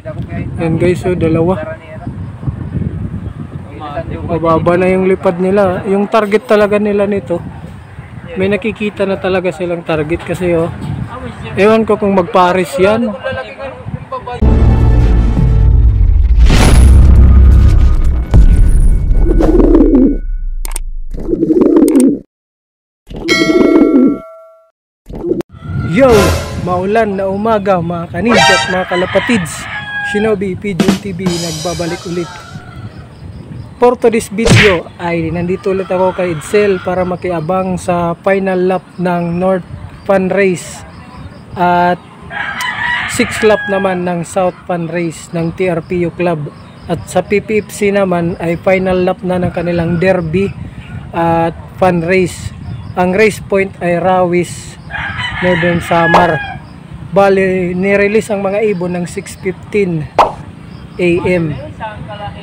Yan guys, so dalawa. Mababa na yung lipad nila. Yung target talaga nila nito, may nakikita na talaga silang target kasi oh. Ewan ko kung magpares yan. Yo! Maulan na umaga mga kanid at mga kalapatids. Shinobi Pigeon TV nagbabalik ulit. For today's video ay nandito ulit ako kay Edsel para makiabang sa final lap ng North Fun Race at 6th lap naman ng South Fun Race ng TRPU Club. At sa PPFC naman ay final lap na ng kanilang derby at Fun Race. Ang race point ay Rawis, Northern Samar. Bali, nirelease ang mga ibon ng 6:15 AM.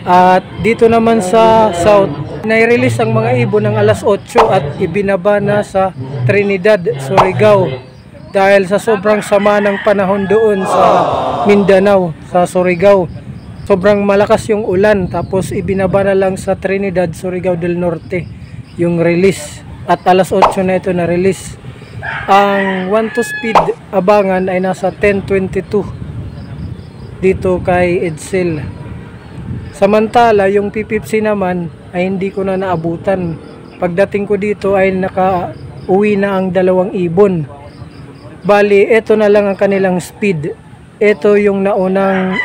At dito naman sa South, nai-release ang mga ibon ng alas 8 at ibinaba na sa Trinidad, Surigao. Dahil sa sobrang sama ng panahon doon sa Mindanao, sa Surigao. Sobrang malakas yung ulan, tapos ibinaba na lang sa Trinidad, Surigao del Norte yung release. At alas 8 na ito na-release. Ang 1-2 speed abangan ay nasa 10:22 dito kay Edsel. Samantala yung PPFC naman ay hindi ko na naabutan. Pagdating ko dito ay naka-uwi na ang dalawang ibon. Bali, ito na lang ang kanilang speed. Ito yung naunang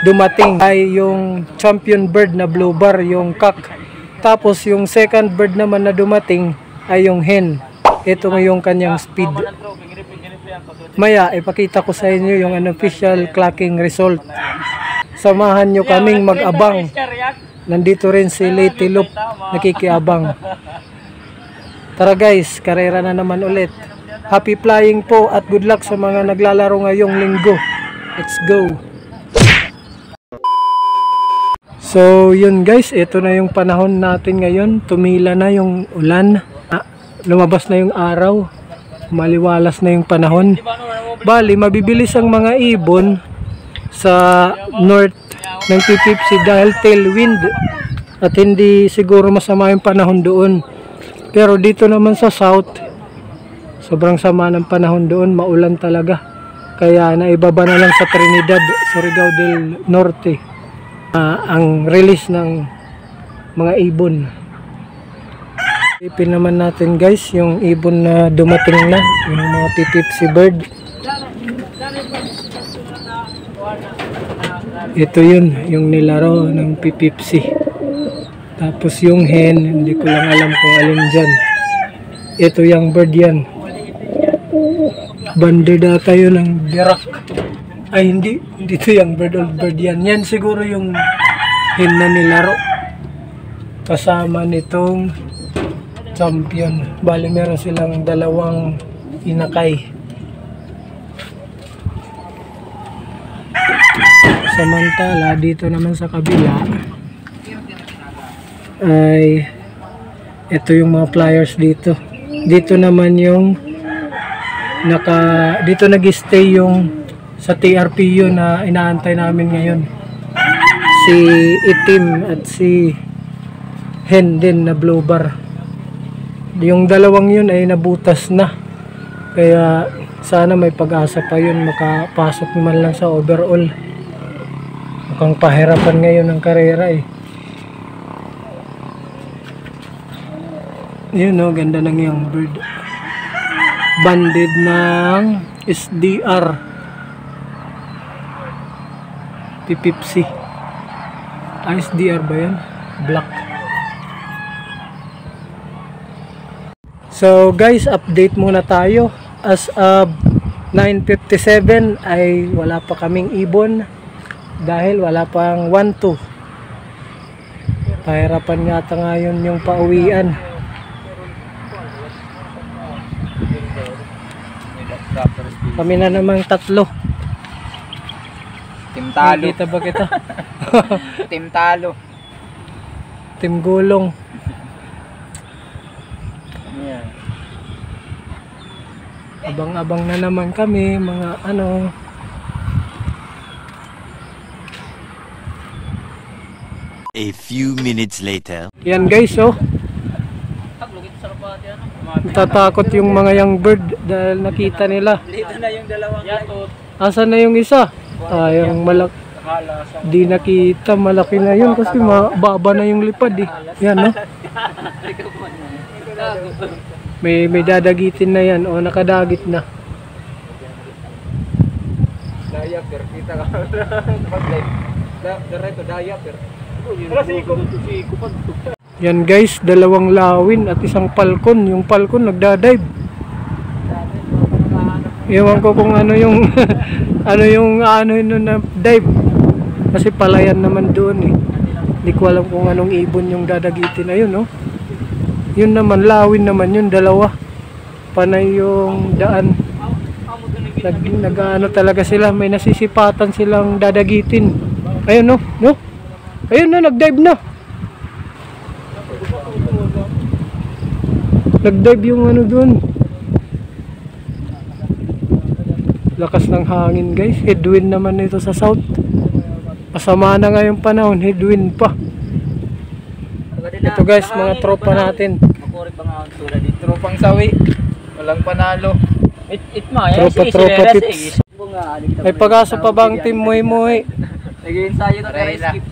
dumating ay yung champion bird na blue bar, yung cock. Tapos yung second bird naman na dumating ay yung hen. Ito yung kanyang speed. Maya, ipakita ko sa inyo yung unofficial clocking result. Samahan nyo kaming mag-abang. Nandito rin si Lady Loop, nakikiabang. Tara guys, karera na naman ulit. Happy flying po at good luck sa mga naglalaro ngayong linggo. Let's go! So yun guys, ito na yung panahon natin ngayon. Tumila na yung ulan. Lumabas na yung araw, maliwalas na yung panahon. Bali, mabibilis ang mga ibon sa north ng PPFC dahil tailwind at hindi siguro masama yung panahon doon. Pero dito naman sa south, sobrang sama ng panahon doon, maulan talaga. Kaya naibaba na lang sa Trinidad, Surigao del Norte ang release ng mga ibon. Ipin naman natin guys yung ibon na dumating na, yung mga PPFC bird. Ito yun, yung nilaro ng PPFC. Tapos yung hen, hindi ko lang alam kung alin dyan. Ito yung bird yan. Bandida tayo ng Dirak. Ay hindi, ito yung bird, old bird yan. Yan siguro yung hen na nilaro. Kasama nitong champion. Bali meron silang dalawang inakay. Samantala dito naman sa kabila ay ito yung mga flyers dito. Dito naman yung dito nag-stay yung sa TRPU na inaantay namin ngayon. Si Itim at si Hen din na blue bar. Yung dalawang yun ay nabutas na. Kaya sana may pag-asa pa yun makapasok naman lang sa overall. Mukhang pahirapan ngayon ang karera eh. Yun o, ganda ng yung bird. Banded ng SDR PPFC. SDR ba yan? Black. So guys, update muna tayo. As of 9:57 ay wala pa kaming ibon dahil wala pang 1-2. Pahirapan yata ngayon yung pauwian. Kami na namang tatlo. Tim talo. Kita ba kita? Tim talo. Tim gulong. Abang-abang na naman kami mga A few minutes later. Yan guys, oh. Tatakot yung mga young bird dahil nakita nila. Dito na yung dalawang yatot. Asan na yung isa? Yung malaki. Di nakita, malaki na yun kasi mababa na yung lipad eh. Yan, no? May dadagitin na yan, o nakadagit na. Diaper, kita ka. Diretso diaper. Yan guys, dalawang lawin at isang palkon. Yung palkon nagdadive. Ewan ko kung ano yung ano yun na dive. Kasi palayan naman doon eh. Hindi ko alam kung anong ibon yung dadagitin na yun, no? Yun naman, lawin naman yun, dalawa. Panay yung daan. Nag-ano talaga sila, may nasisipatan silang dadagitin. Ayun, no? No? Ayun na, nag-dive na. Nag-dive yung ano doon. Lakas ng hangin guys. Headwind naman ito sa south. Masama na nga yung panahon, headwind pa. Ito guys, mga tropa natin. Tropang sawi. Walang panalo. Tropa tips. May pag-asa pa bang team Muhi-Muhi? Nag-i-ensayo na skip.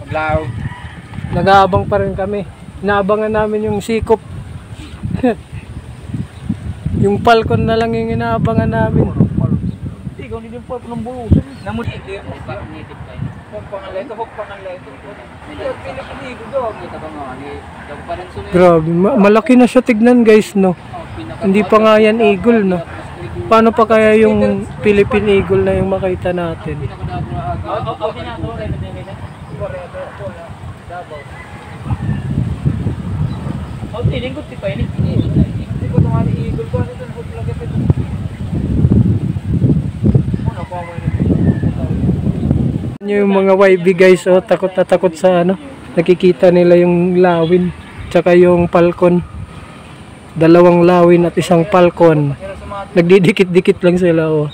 Nag-aabang pa rin kami. Inaabangan namin yung sikop. Yung palkon na lang yung inaabangan namin. Ikaw hindi yung palkon ng bulusan. Namuti ito yung nitip kayo. Pangaleto. Grabe, malaki na siya tignan guys, no? Hindi pa nga yan eagle, no? Paano pa kaya yung Philippine eagle na yung makita natin? Yung mga YB guys, oh, takot na takot sa ano, nakikita nila yung lawin tsaka yung palkon. Dalawang lawin at isang palkon, nagdidikit-dikit lang sila, oh.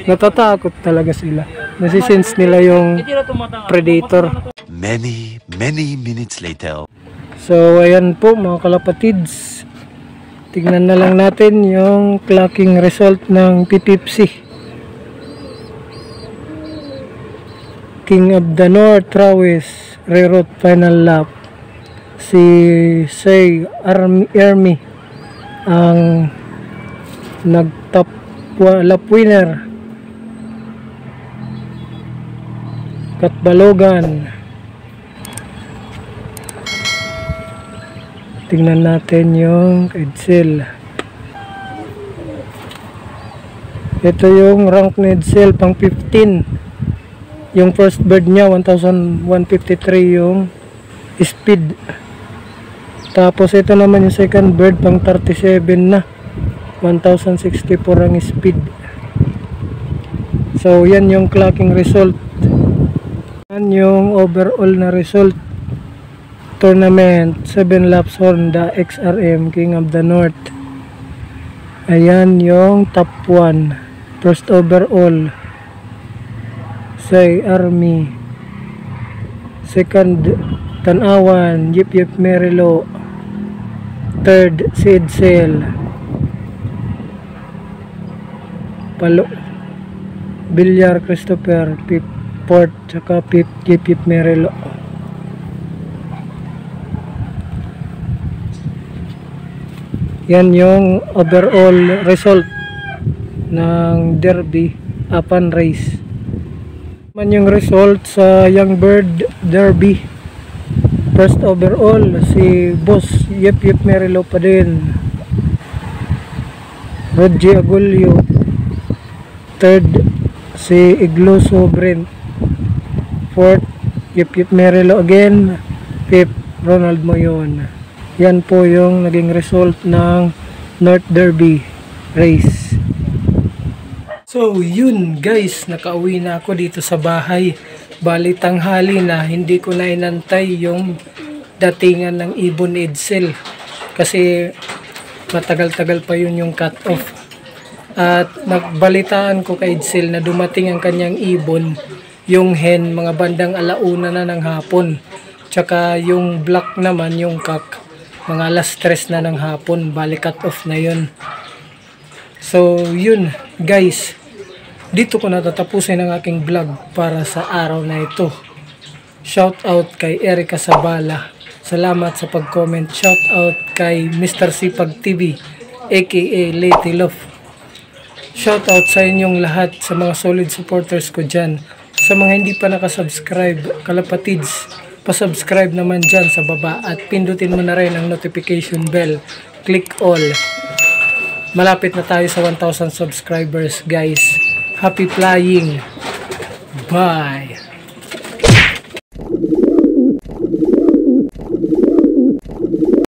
Natatakot talaga sila, nasisense nila yung predator. Many minutes later. So ayan po mga kalapatids, tignan na lang natin yung clocking result ng Pipipsi. King of the North Rawes reroute final lap. Si Say Army ang nag-top lap winner. Katbalogan. Tingnan natin yung Edsel. Ito yung rank ni Edsel pang 15. Yung first bird niya 1153 yung speed. Tapos ito naman yung second bird pang 37 na 1064 ang speed. So yan yung clocking result. Yan yung overall na result. Tournament 7 laps Honda XRM King of the North. Ayan yung top 1. First overall Say Army. Second Tanawan Yip Merilo. Third si Edsel. Bilyar Christopher. Fourth tsaka fifth Yip Merilo. Yan yung overall result ng Derby Apan Race. Man yung result sa Young Bird Derby. First overall si Boss Yip Merilo pa din. Roger Agulio. Third si Igloso Brent. Fourth Yip Merilo again. Fifth Ronald Moyon. Yan po yung naging result ng North Derby race. So yun guys, nakauwi na ako dito sa bahay. Bali tanghali na, hindi ko na inantay yung datingan ng ibon ni Edsel. Kasi matagal-tagal pa yun yung cut off. At nagbalitaan ko kay Edsel na dumating ang kanyang ibon, yung hen, mga bandang 1:00 na ng hapon. Tsaka yung black naman, yung kak, mga alas 3 na ng hapon, bali cut off na yun. So yun guys, dito ko natatapusin ang aking vlog para sa araw na ito. Shout out kay Erica Sabala, salamat sa pag-comment. Shout out kay Mr. Sipag TV aka Lady Love. Shout out sa inyong lahat, sa mga solid supporters ko dyan. Sa mga hindi pa nakasubscribe, kalapatids, pasubscribe naman dyan sa baba at pindutin mo na rin ang notification bell. Click all. Malapit na tayo sa 1,000 subscribers guys. Happy flying. Bye.